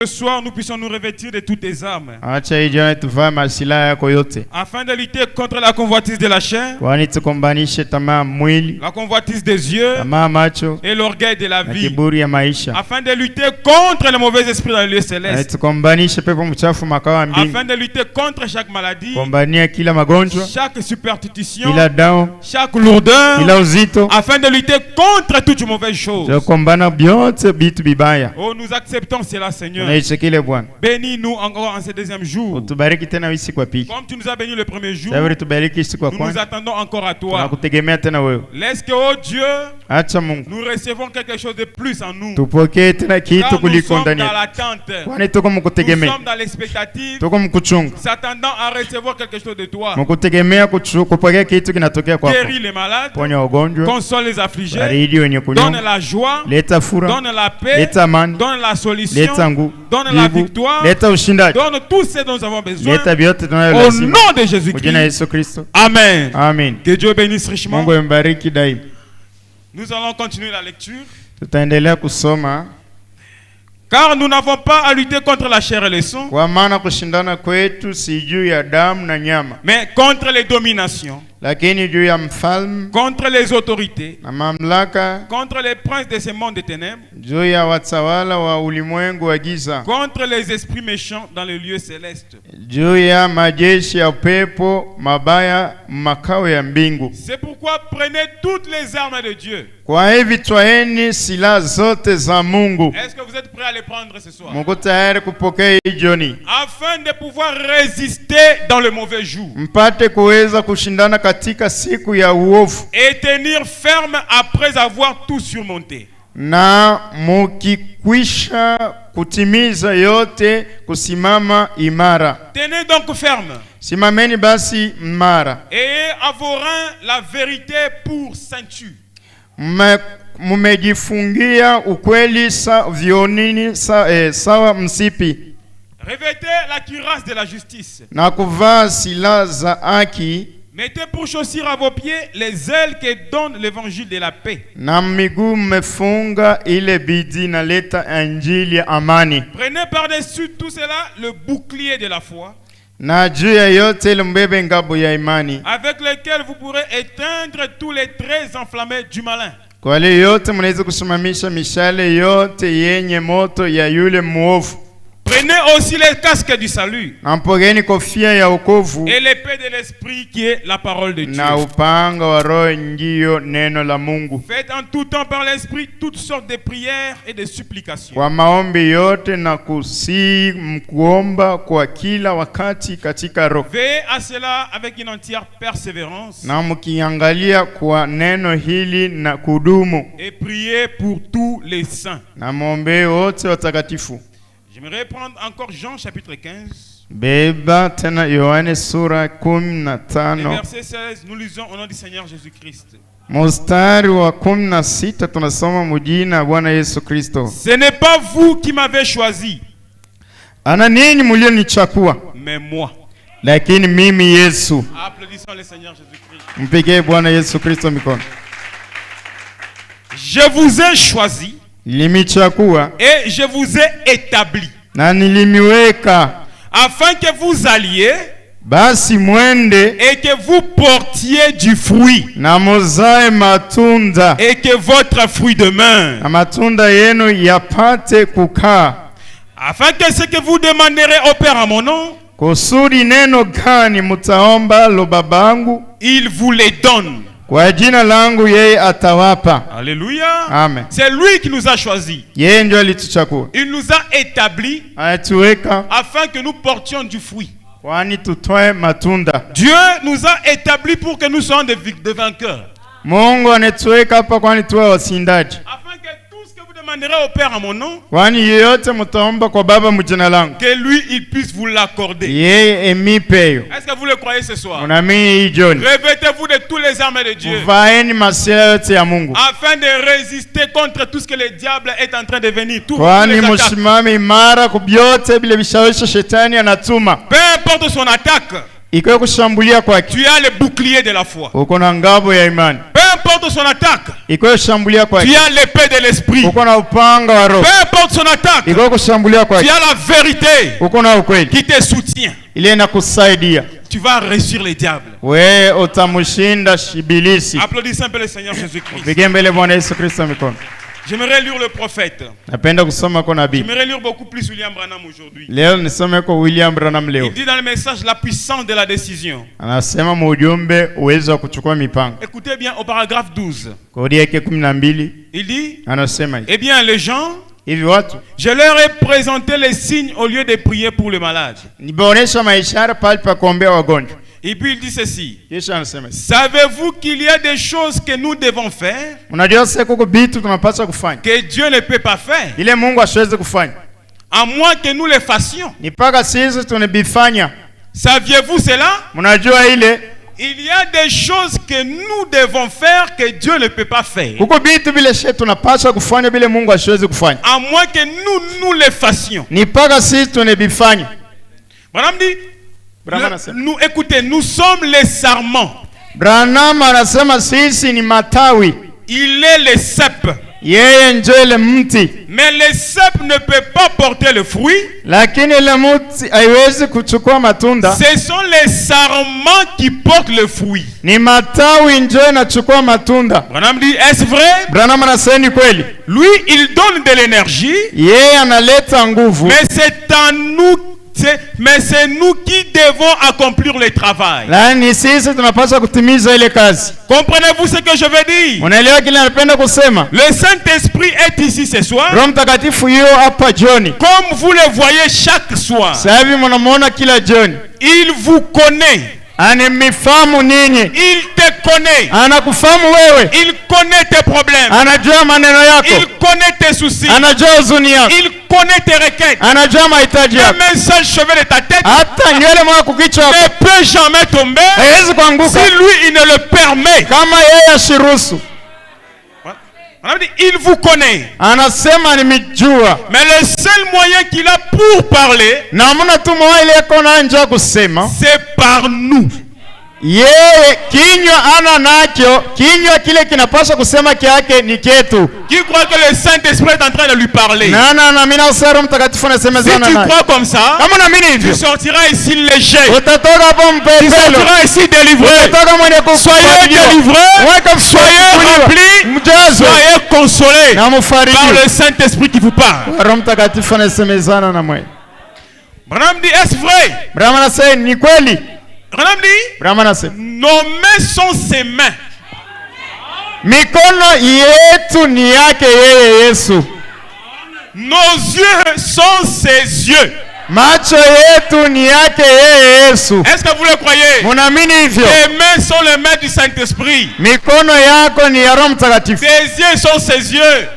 Ce soir, nous puissions nous revêtir de toutes tes armes. Afin de lutter contre la convoitise de la chair, la convoitise des yeux et l'orgueil de la vie. Afin de lutter contre les mauvais esprits dans les lieux célestes. Afin de lutter contre chaque maladie, chaque superstition, chaque lourdeur. Afin de lutter contre toutes les mauvaises choses. Oh, nous acceptons cela, Seigneur. Bénis-nous encore en ce deuxième jour. Comme tu nous as bénis le premier jour, nous nous attendons encore à toi. Laisse que, oh Dieu, nous recevons quelque chose de plus en nous. Car nous sommes dans l'attente. Nous sommes dans l'expectative, s'attendant à recevoir quelque chose de toi. Guéris les malades, console les affligés, donne la joie, donne la paix, donne la solution, donne la victoire, donne tout ce dont nous avons besoin. Au nom de Jésus-Christ. Amen. Amen. Que Dieu bénisse richement. Nous allons continuer la lecture. Car nous n'avons pas à lutter contre la chair et le sang, mais contre les dominations, contre les autorités, contre les princes de ce monde des ténèbres, contre les esprits méchants dans les lieux célestes. C'est pourquoi prenez toutes les armes de Dieu. Est-ce que vous êtes prêts à les prendre ce soir? Afin de pouvoir résister dans le mauvais jour. Et tenir ferme après avoir tout surmonté. Tenez donc ferme. Et à vos reins la vérité pour ceinture. Revêtez la cuirasse de la justice. Mettez pour chaussure à vos pieds les ailes que donne l'évangile de la paix. Prenez par-dessus tout cela le bouclier de la foi, avec lequel vous pourrez éteindre tous les traits enflammés du malin. Prenez aussi les casques du salut et l'épée de l'esprit qui est la parole de Dieu. Faites en tout temps par l'esprit toutes sortes de prières et de supplications. Veillez à cela avec une entière persévérance et priez pour tous les saints. J'aimerais prendre encore Jean chapitre 15. Verset 16, nous lisons au nom du Seigneur Jésus-Christ. Ce n'est pas vous qui m'avez choisi, mais moi. Applaudissons le Seigneur Jésus-Christ. Je vous ai choisi et je vous ai établi afin que vous alliez et que vous portiez du fruit et que votre fruit demeure, afin que ce que vous demanderez au Père en mon nom, il vous les donne. Alléluia. Amen. C'est lui qui nous a choisis. Il nous a établis afin que nous portions du fruit. Dieu nous a établis pour que nous soyons des vainqueurs. Afin que tout ce que vous demanderez au Père en mon nom, que lui il puisse vous l'accorder. Est-ce que vous le croyez ce soir? Revêtez-vous de tous les armes de Dieu afin de résister contre tout ce que le diable est en train de venir. Peu importe son attaque, tu as le bouclier de la foi. Peu importe son attaque, tu as l'épée de l'esprit. Peu importe son attaque, tu as la vérité qui te soutient. Tu vas réussir les diables. Applaudissez un peu le Seigneur Jésus-Christ. J'aimerais lire le prophète. J'aimerais lire beaucoup plus William Branham aujourd'hui. Il dit dans le message la puissance de la décision. Écoutez bien au paragraphe 12. Il dit, eh bien les gens, je leur ai présenté les signes au lieu de prier pour les malades. Et puis il dit ceci. Savez-vous qu'il y a des choses que nous devons faire que Dieu ne peut pas faire, à moins que nous les fassions? Saviez-vous cela? Il y a des choses que nous devons faire que Dieu ne peut pas faire, à moins que nous les fassions. Branham dit, nous écoutez, nous sommes les sarments. Il est le cep. Mais le cep ne peut pas porter le fruit. Ce sont les sarments qui portent le fruit. Branham dit, est-ce vrai? Lui, il donne de l'énergie. Mais c'est à nous. Mais c'est nous qui devons accomplir le travail. Comprenez-vous ce que je veux dire? Le Saint-Esprit est ici ce soir. Comme vous le voyez chaque soir. Il vous connaît. Il te connaît. Il connaît tes problèmes. Il connaît tes soucis. Il connaît tes requêtes. Même un seul cheveu de ta tête ne peut jamais tomber si lui il ne le permet. Il vous connaît. Mais le seul moyen qu'il a pour parler, c'est par nous. Qui croit que le Saint-Esprit est en train de lui parler? Si tu crois comme ça, tu sortiras ici léger. Tu sortiras ici délivré. Soyez délivré, soyez remplis, soyez consolés par le Saint-Esprit qui vous parle. Branham dit, est-ce vrai? Branham dit, nos mains sont ses mains. Nos yeux sont ses yeux. Est-ce que vous le croyez? Tes mains sont les mains du Saint-Esprit. Tes yeux sont ses yeux.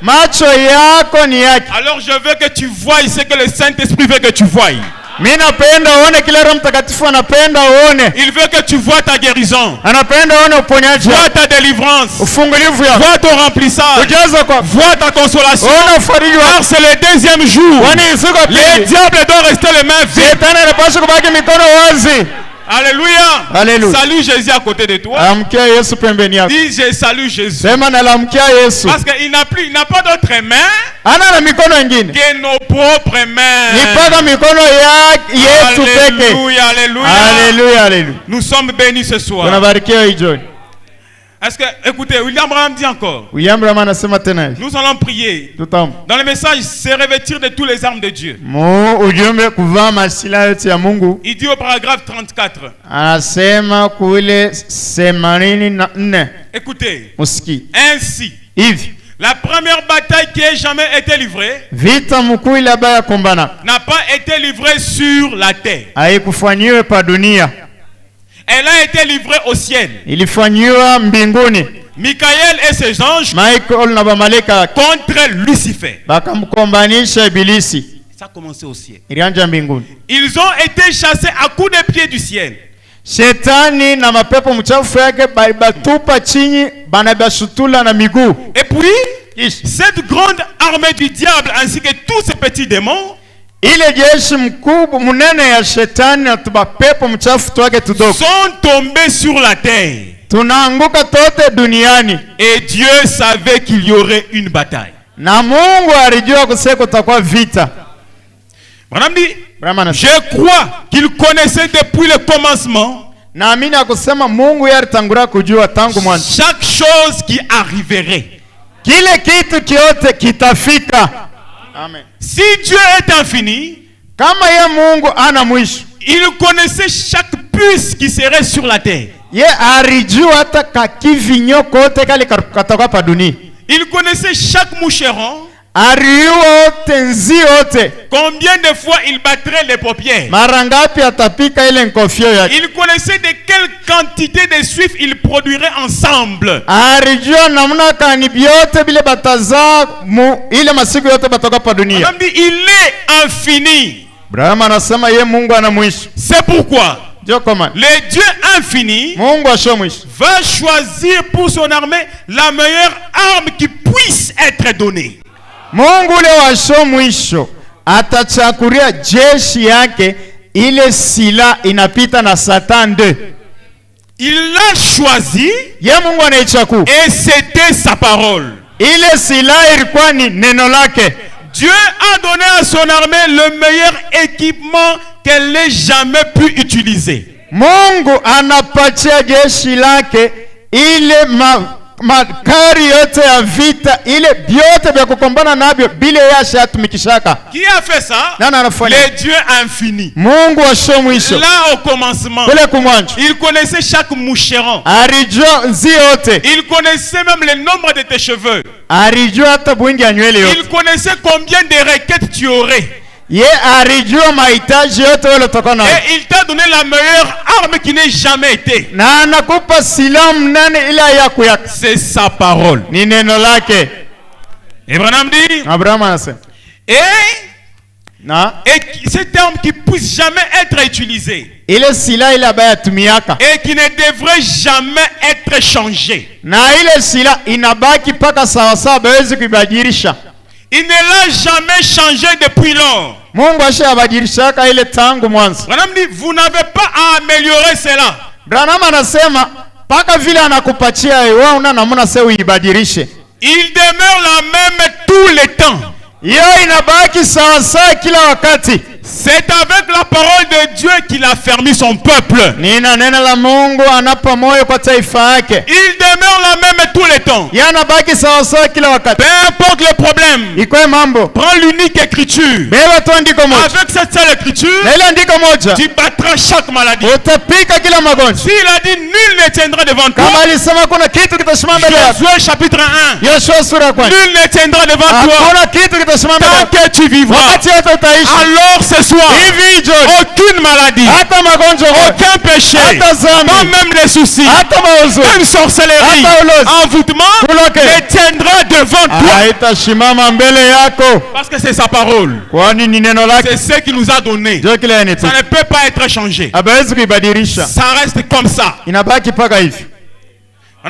Alors je veux que tu voies ce que le Saint-Esprit veut que tu voies. Il veut que tu vois ta guérison, vois ta délivrance, vois ton remplissage, vois ta consolation. Car c'est le deuxième jour. Les diables doivent rester les mains vides. Alléluia. Alléluia. Salue Jésus à côté de toi. Dis, je salue Jésus. Parce qu'il n'a pas d'autre main que nos propres mains. Alléluia, alléluia. Alléluia. Nous sommes bénis ce soir. Est-ce que, écoutez, William Branham dit encore. Nous allons prier. Dans le message, c'est revêtir de tous les armes de Dieu. Il dit au paragraphe 34. Écoutez. Ainsi. La première bataille qui ait jamais été livrée n'a pas été livrée sur la terre. Elle a été livrée au ciel. Michael et ses anges contre Lucifer. Ça a commencé au ciel. Ils ont été chassés à coups de pied du ciel. Et puis, cette grande armée du diable ainsi que tous ces petits démons sont tombés sur la terre. tunaanguka tote duniani. Et Dieu savait qu'il y aurait une bataille. Na Mungu alijua kuseko takuwa vita. Je crois qu'il connaissait depuis le commencement chaque chose qui arriverait. Amen. Si Dieu est infini, il connaissait chaque puce qui serait sur la terre. Il connaissait chaque moucheron. Combien de fois il battrait les paupières? Il connaissait de quelle quantité de suif il produirait ensemble. Il est infini. C'est pourquoi le Dieu infini va choisir pour son armée la meilleure arme qui puisse être donnée. Mungu leo mwisho atachakuria jeshi yake ile sila inapita na Satan 2. Il l'a choisi. Ye Mungu anaichakua. Et c'était sa parole. Ile sila ilikuwa ni neno lake. Dieu a donné à son armée le meilleur équipement qu'elle ait jamais pu utiliser. Mungu anapatia jeshi lake ile makari yote ya vita ile biote vya kukombana nabyo bile yasha atumikishaka. Qui a fait ça? Le Dieu infini. Mungu wa mwisho. Là au commencement, il connaissait chaque moucheron. Il connaissait même le nombre de tes cheveux. Il connaissait combien de requêtes tu aurais. Et il t'a donné la meilleure arme qui n'ait jamais été. C'est sa parole. Abraham dit. Et cette arme qui ne puisse jamais être utilisée. Et qui ne devrait jamais être changée. Il ne l'a jamais changé depuis lors. Vous n'avez pas à améliorer cela. Il demeure la même tout le temps. C'est avec la parole de Dieu qu'il a fermé son peuple. Il demeure la même tout le temps. Peu importe le problème. Prends l'unique écriture. Avec cette seule écriture, tu battras chaque maladie. S'il a dit nul ne tiendra devant toi. Josué chapitre 1. Nul ne tiendra devant toi. Tant que tu vivras. Alors ce soir, aucune maladie, aucun péché, pas même les soucis, même sorcellerie, envoûtement ne tiendra devant toi. Parce que c'est sa parole. C'est ce qu'il nous a donné. Ça ne peut pas être changé. Ça reste comme ça. On a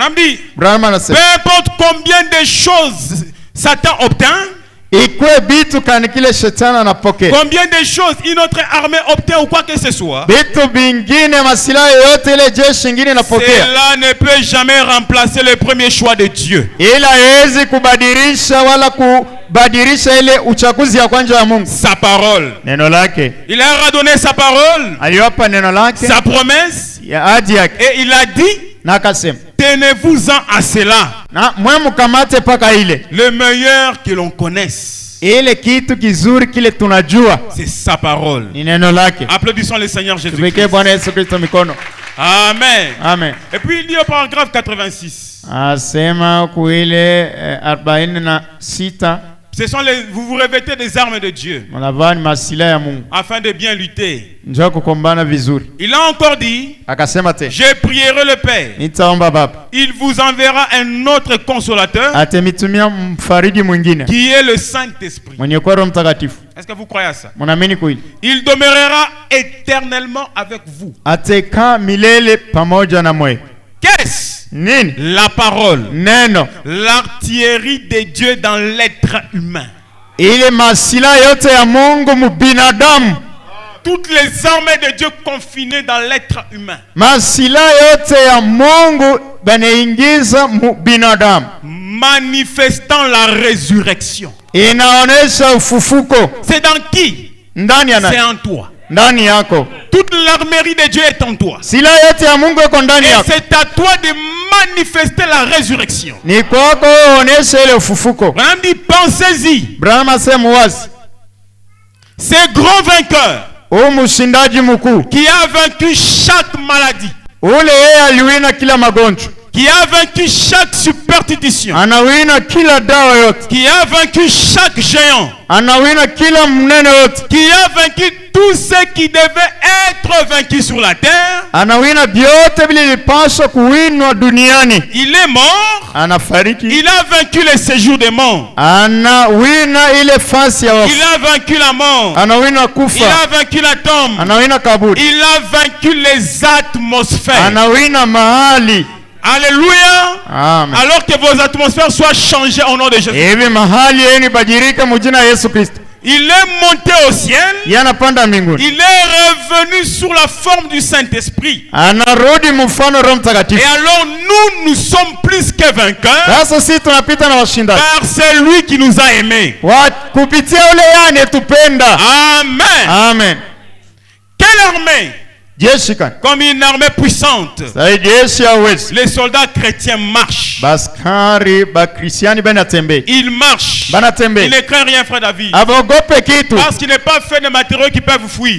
dit, peu importe combien de choses Satan obtient, combien de choses une autre armée obtient ou quoi que ce soit, cela ne peut jamais remplacer le premier choix de Dieu. Sa parole. Il leur a donné sa parole, sa promesse, et il a dit, tenez-vous-en à cela. Le meilleur que l'on connaisse, c'est sa parole. Applaudissons le Seigneur Jésus-Christ. Amen. Amen. Et puis il dit au paragraphe 86. Ce sont vous vous revêtez des armes de Dieu afin de bien lutter. Il a encore dit, je prierai le Père, il vous enverra un autre consolateur qui est le Saint-Esprit. Est-ce que vous croyez à ça? Il demeurera éternellement avec vous. Qu'est-ce? La parole, l'artillerie de Dieu dans l'être humain. Toutes les armes de Dieu confinées dans l'être humain. banaingiza binadamu, manifestant la résurrection. Inaonesha ufufuko. C'est dans qui? Ndani ya nani? C'est en toi. Ndani yako. Toute l'armerie de Dieu est en toi. Sila yote ya Mungu iko ndani yako. Et c'est à toi de manifester la résurrection. Ni kwako onesha ile ufufuko. Branham dit pensez-y. Branham asema wazi. C'est grand vainqueur. Mshindaji mkuu. Qui a vaincu chaque maladie. Ule yeye aliwina kila magonjwa. Qui a vaincu chaque superstition. Anawina kila dawa yote. Qui a vaincu chaque géant. Anawina kila mnene yote. Qui a vaincu tout ce qui devait être vaincu sur la terre. Anawina vyote vile vilipaswa kuwinwa duniani. Il est mort. Anafariki. Il a vaincu le séjour des morts. Anawina ile fasi ya wafu. Il a vaincu la mort. Anawina kufa. Il a vaincu la tombe. Anawina kaburi. Il a vaincu les atmosphères. Anawina mahali. Alléluia. Amen. Alors que vos atmosphères soient changées au nom de Jésus. Il est monté au ciel. Il est revenu sous la forme du Saint-Esprit. Et alors nous sommes plus que vainqueurs. Car c'est lui qui nous a aimés. Amen. Amen. Quelle armée? Comme une armée puissante. Les soldats chrétiens marchent. Ils marchent. Ils ne craignent rien, frère David. Parce qu'il n'est pas fait de matériaux qui peuvent fuir.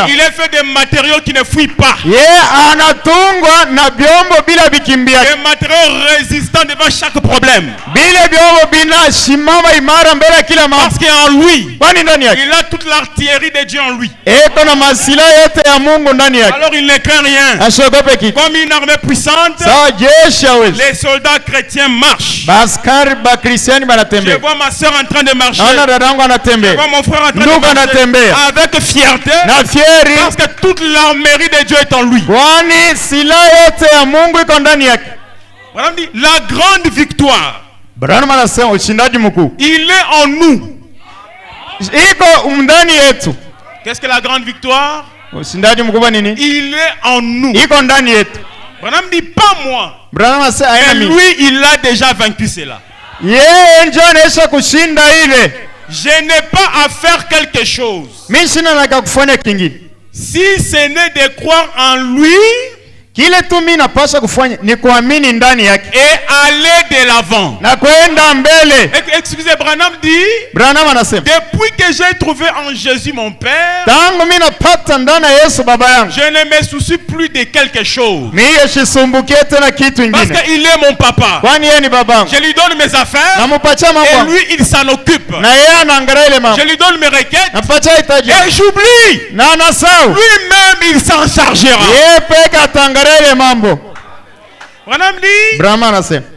Il est fait de matériaux qui ne fuient pas. Des matériaux résistants devant chaque problème. Parce qu'en lui, il a toute l'artillerie de Dieu en lui. Alors il ne craint rien. Comme une armée puissante, les soldats chrétiens marchent. Je vois ma soeur en train de marcher. Je vois mon frère en train de marcher avec fierté. Parce que toute l'armerie de Dieu est en lui. La grande victoire, il est en nous. Qu'est-ce que la grande victoire? Il est en nous. Branham dit pas moi. Mais lui, il a déjà vaincu cela. Je n'ai pas à faire quelque chose. Si ce n'est de croire en lui et aller de l'avant. Excusez, Branham dit, depuis que j'ai trouvé en Jésus mon Père, je ne me soucie plus de quelque chose. Parce qu'il est mon papa. Je lui donne mes affaires et lui il s'en occupe. Je lui donne mes requêtes et j'oublie. Lui-même il s'en chargera. Branham dit,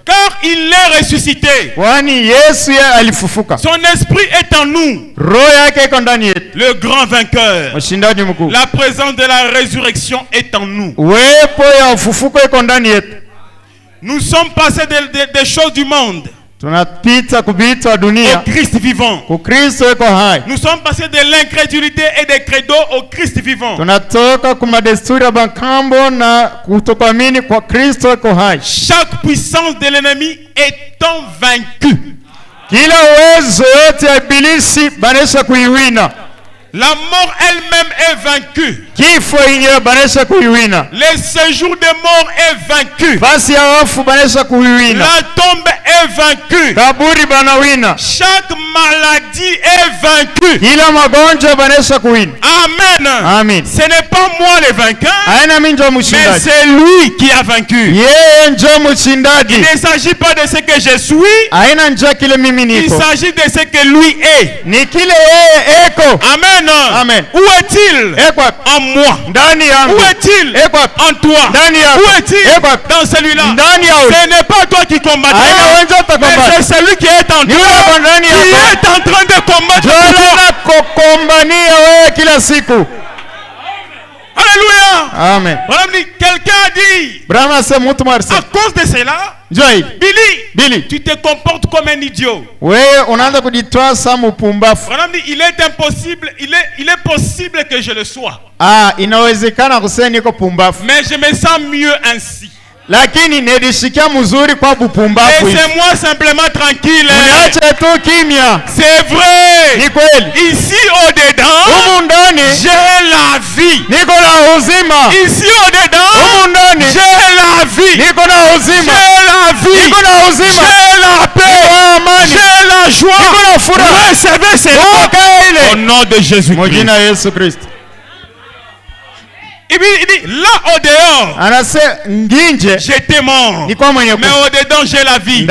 car il est ressuscité. Son esprit est en nous. Le grand vainqueur. La présence de la résurrection est en nous. Nous sommes passés des choses du monde au Christ vivant. Nous sommes passés de l'incrédulité et des credos au Christ vivant. Chaque puissance de l'ennemi étant vaincue. La mort elle-même est vaincue. Le séjour des morts est vaincu. La tombe est vaincue. Chaque maladie est vaincue. Amen. Amen. Ce n'est pas moi le vainqueur, mais c'est lui qui a vaincu. Il ne s'agit pas de ce que je suis. Il s'agit de ce que lui est. Amen. Amen. Où est-il? En moi. Où est-il? En toi. Où est-il? Dans celui-là. Ce n'est pas toi qui combattras, mais c'est celui qui est en toi, qui est en train de combattre. Alléluia. Amen. Quelqu'un a dit, à cause de cela, Billy, tu te comportes comme un idiot. Il est impossible, il est possible que je le sois. Mais je me sens mieux ainsi. Lakini nedishikia mzuri kwa bupumbavu. Laissez-moi simplement tranquille. Niache tu kimya. C'est vrai. Ni kweli. Ici au dedans, humu ndani j'ai la vie. Niko na uzima. Ici au dedans, humu ndani j'ai la vie. Niko na uzima. J'ai la vie. Niko na uzima. J'ai la paix. J'ai la joie. Niko na furaha. Recevez cela. Au nom de Jésus-Christ. Mojina Yesu Kristo. Il dit, là au dehors, j'étais mort. Mais au dedans, j'ai la vie.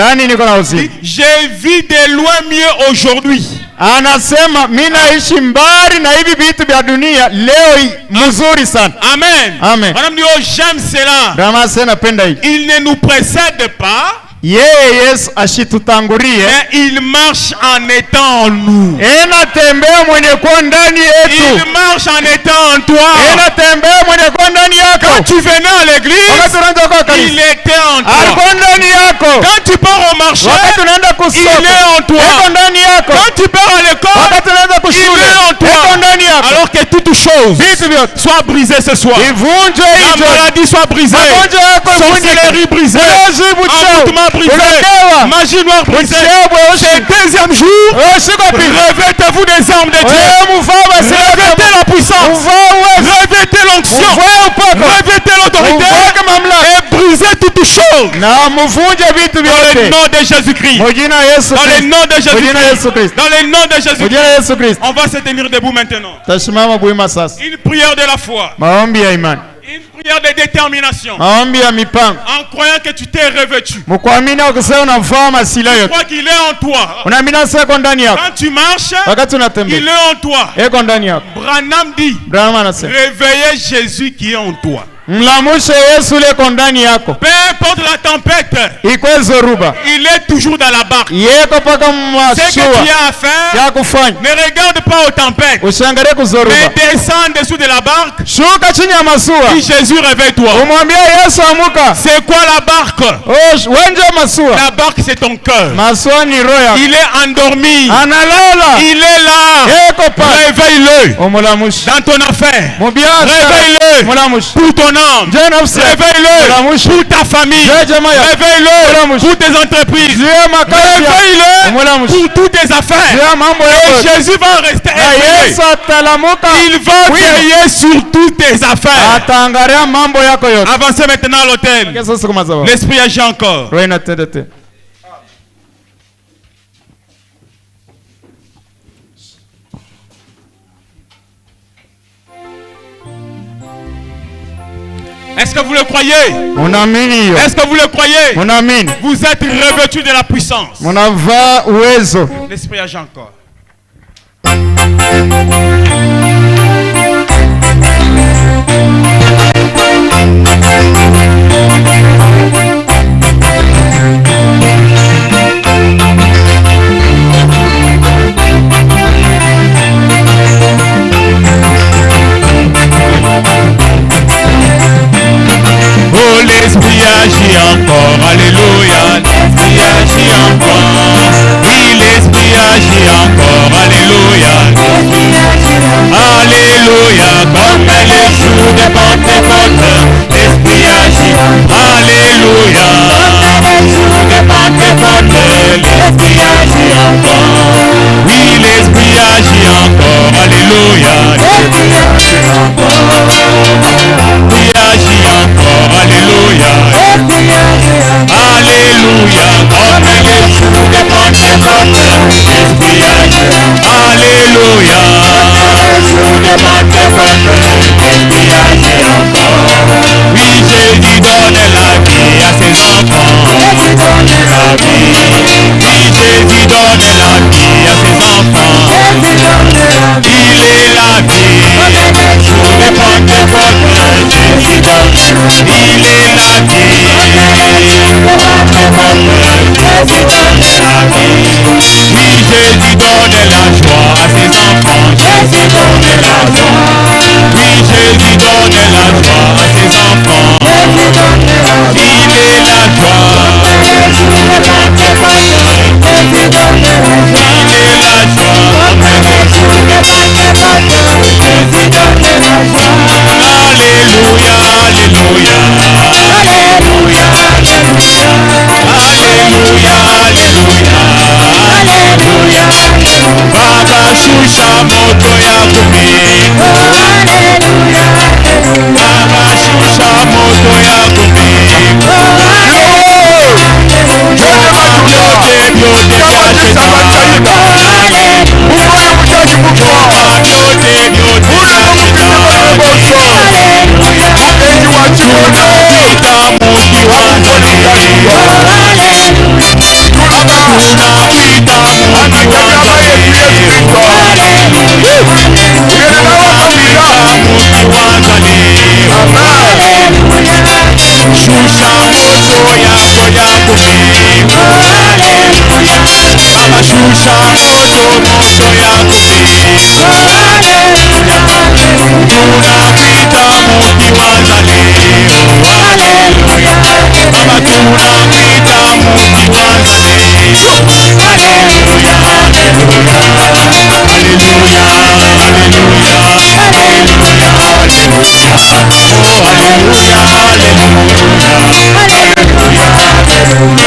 Je vis de loin mieux aujourd'hui. Anasema mimi naishi mbali na hivi vitu vya dunia leo mzuri sana. Amen. Amen. Madame dit, oh, j'aime cela. Il ne nous précède pas. Yesu ashitutangulie. Mais il marche en étant en nous. Anatembea mwenye kwa ndani yetu. Il marche en étant en toi. Anatembea mwenye kwa ndani yako. Quand tu venais à l'église, il était en toi. Alikuwa ndani yako. Quand tu pars au marché, tunaenda kusoko, il est en toi. Eko ndani yako. Quand tu pars à l'école, tunaenda kushule, il est en toi. Eko ndani yako. Alors que toutes choses soient brisées ce soir. La maladie soit brisée. Sorcellerie brisée. Envoûtement brisé, magie noire brisée. C'est le deuxième jour. Revêtez-vous des armes de Dieu. Revêtez la puissance. Revêtez l'onction. Revêtez l'autorité. Et brisez toutes choses. Dans le nom de Jésus-Christ. Dans le nom de Jésus-Christ. Dans le nom de Jésus-Christ. On va se tenir debout maintenant. Une prière de la foi. Une prière de détermination. En croyant que tu t'es revêtu. Tu crois qu'il est en toi. Quand tu marches, il est en toi. Branham dit, réveillez Jésus qui est en toi. Mlamushe Yesu leko ndani yako. Peu importe la tempête, ikwe zoruba, il est toujours dans la barque. Yeko paka mashua. Ce que tu as à faire, ne regarde pas aux tempêtes. Usiangalie kuzoruba. Mais descends en dessous de la barque. Shuka chini ya mashua. Dis Jésus, réveille-toi. Umwambie Yesu amuka. C'est quoi la barque? Wenje mashua. La barque c'est ton cœur. Mashua ni roho. Il est endormi. Analala. Il est là. Yeko pa. Réveille-le. Omulamushi. Dans ton affaire. Réveille-le. Omulamushi. Pour ton âme. Réveille-le pour ta famille. Réveille-le pour tes entreprises. Réveille-le pour toutes tes affaires. Et Jésus va rester éveillé. Il va veiller sur toutes tes affaires. Avancez maintenant à l'autel. L'esprit agit encore. Est-ce que vous le croyez? Est-ce que vous le croyez? Vous êtes revêtus de la puissance. L'esprit agit encore. Oh, l'esprit agit encore, alléluia, l'esprit agit encore, oui, l'esprit agit encore, alléluia, alléluia, comme les jours de Pentecôte, l'esprit agit, alléluia, comme les jours de Pentecôte, l'esprit agit encore, oui, l'esprit agit encore, alléluia, l'esprit agit encore, l'esprit agit encore, alléluia, alléluia, comme les jours de Pentecôte, l'esprit agit, alléluia, les jours de Pentecôte, l'esprit agit encore, oui, Jésus donne la vie à ses enfants, Jésus donne la vie, oui, Jésus donne la vie à ses enfants, Jésus donne la vie, il est la vie, les jours de Pentecôte, Jésus donne, il est la vie, oui, Jésus donne la joie à ses enfants, Jésus donne la joie, oui, Jésus donne la joie Hallelujah.